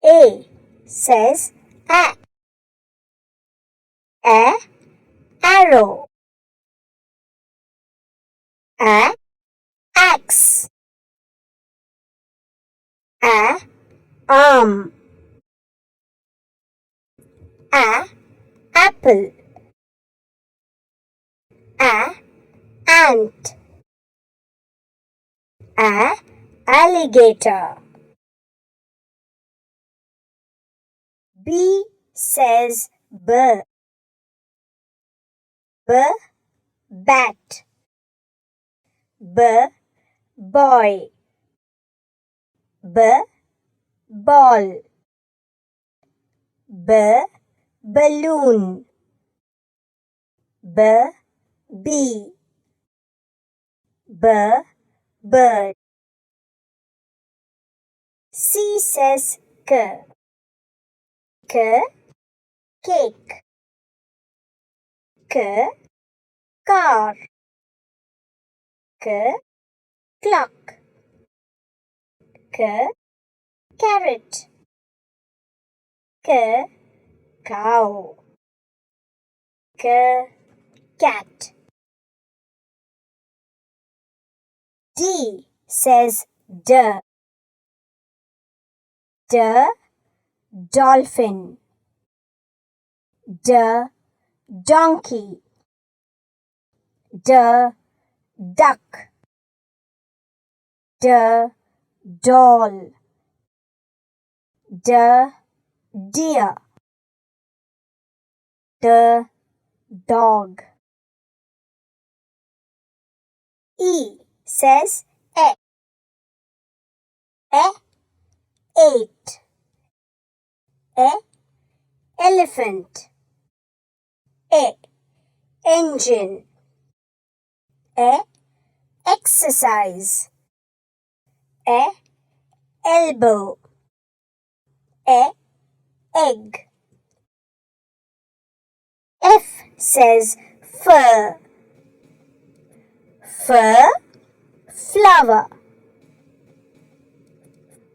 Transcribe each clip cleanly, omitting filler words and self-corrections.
A says a. Arrow. Axe. Arm. Apple. Ant. Alligator. B says b. Bat. Boy. Ball. Balloon. Bee. Bird. C says k. Cake. Car. Clock. Carrot. Cow. Cat. D says d. Dolphin. Donkey. Duck. Doll. Deer. Dog. E says e. Eight. Elephant. Engine. Exercise. Elbow. Egg. F says fur. Flower.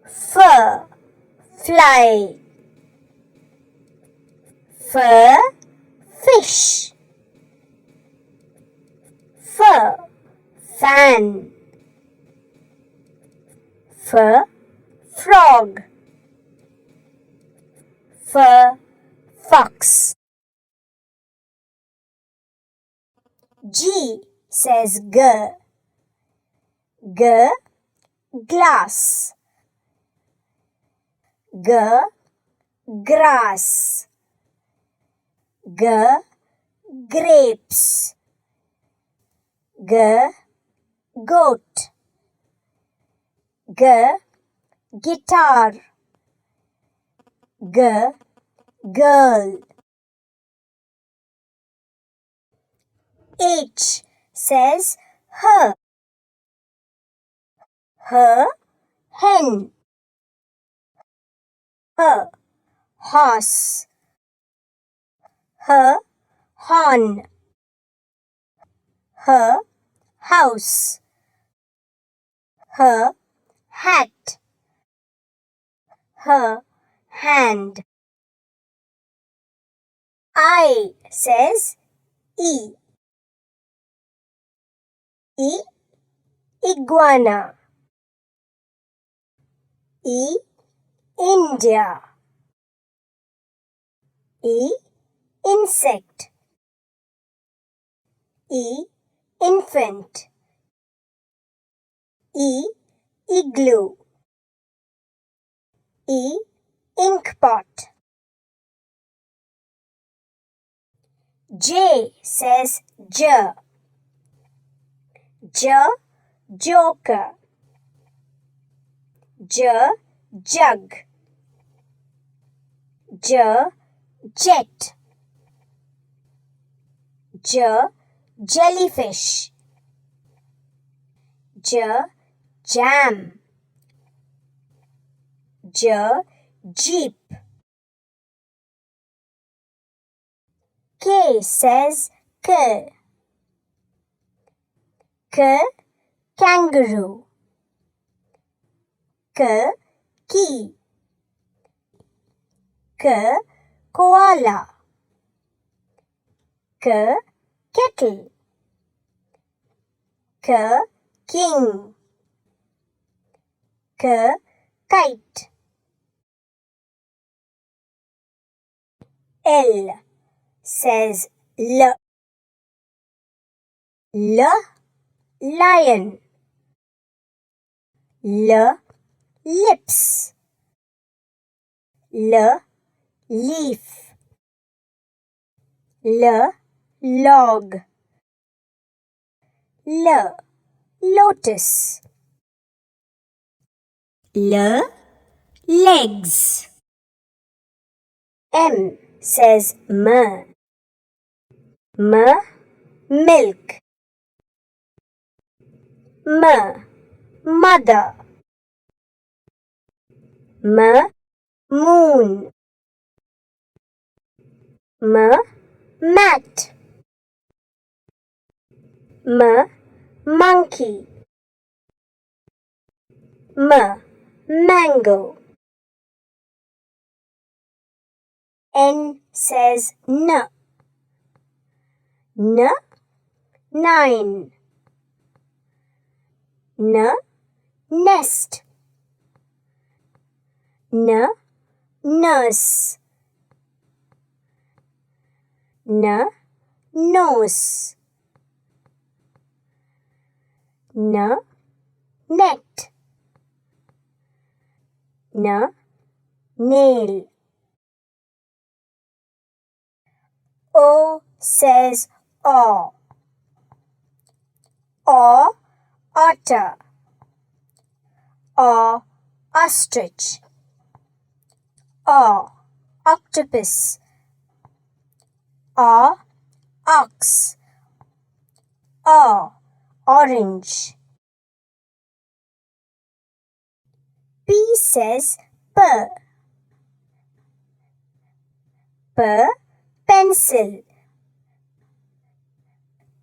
Fur. Fly. Fish. Fan. Frog. Fox. G says g. Glass. Grass. Grapes. Goat. Guitar. Girl. H says her. Hen. Horse. Horn. House. Hat. Hand. I says E. Iguana. India. Insect. Infant. Igloo. Inkpot. J says J. Joker. Jug. Jet. Jellyfish. Jam. Jeep. K says K. Kangaroo. Key. Koala. Kettle. King. Kite. L says L. Lion. Lips. Leaf. Log. Lotus. Legs. M says milk. Mother. Moon. Mat. Monkey. Mango. N says nine. Nest. Nurse. Nose. Net. Nail. O says otter. Otter. Ostrich. Octopus. Ox. Orange. P says pencil.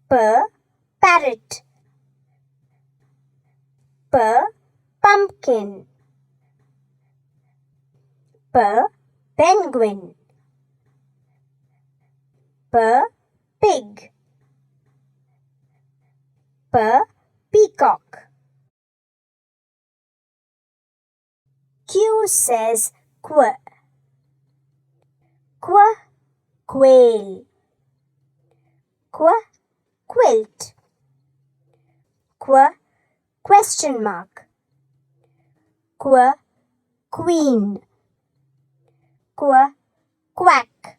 Parrot. Pumpkin. Penguin. Pig. Peacock. Q says quail. Quilt. Question mark. Queen. Quack.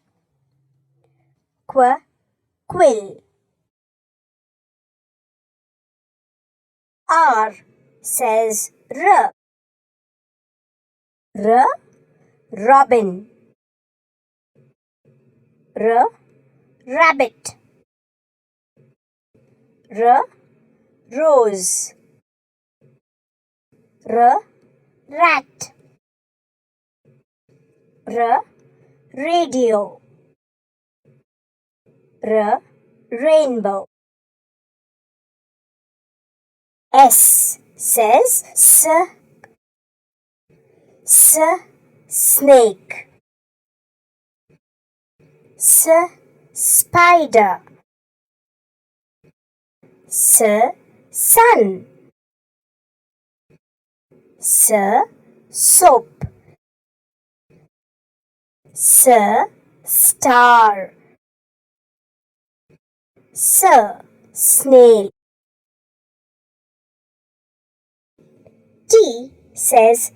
Quill. R says robin. Rabbit. Rose. Rat. Radio. Rainbow. S says snake. Spider. Sun. Soap. Star. Snail. T says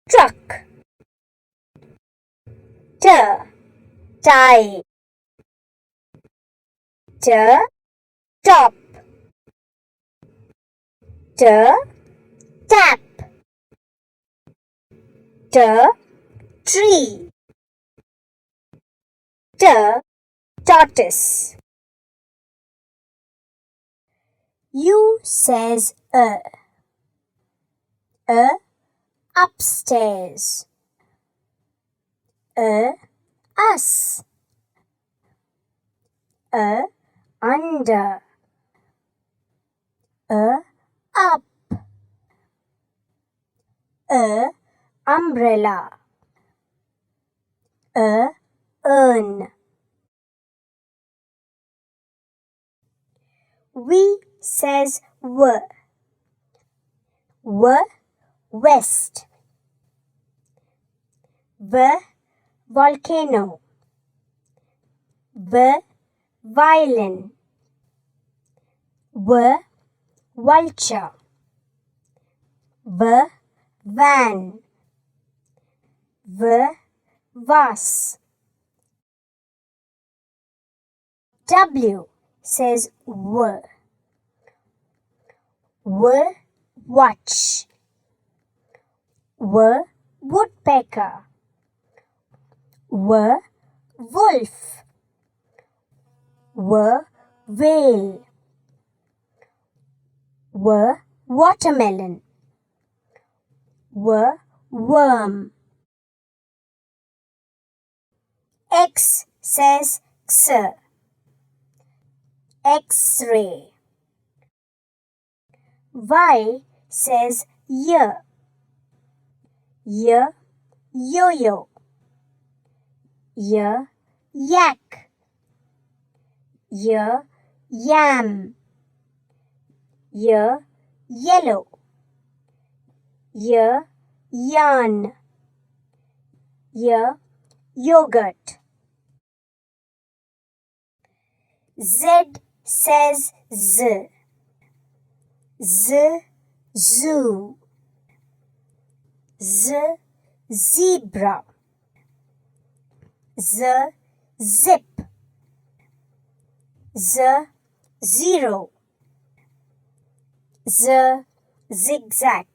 truck. Tie. Top. Tap. Tree. Tortoise. U says upstairs. Us. Under. Up. umbrella. Urn. V says west. Volcano. Violin. Vulture. Van. Vase. W says watch. Woodpecker. Wolf. Whale. Watermelon. Worm. X says X-ray. Y says yo-yo. Yak. Yam. Yellow. Yarn. Yogurt. Z says zoo. Zebra. Zip. Zero. Zigzag.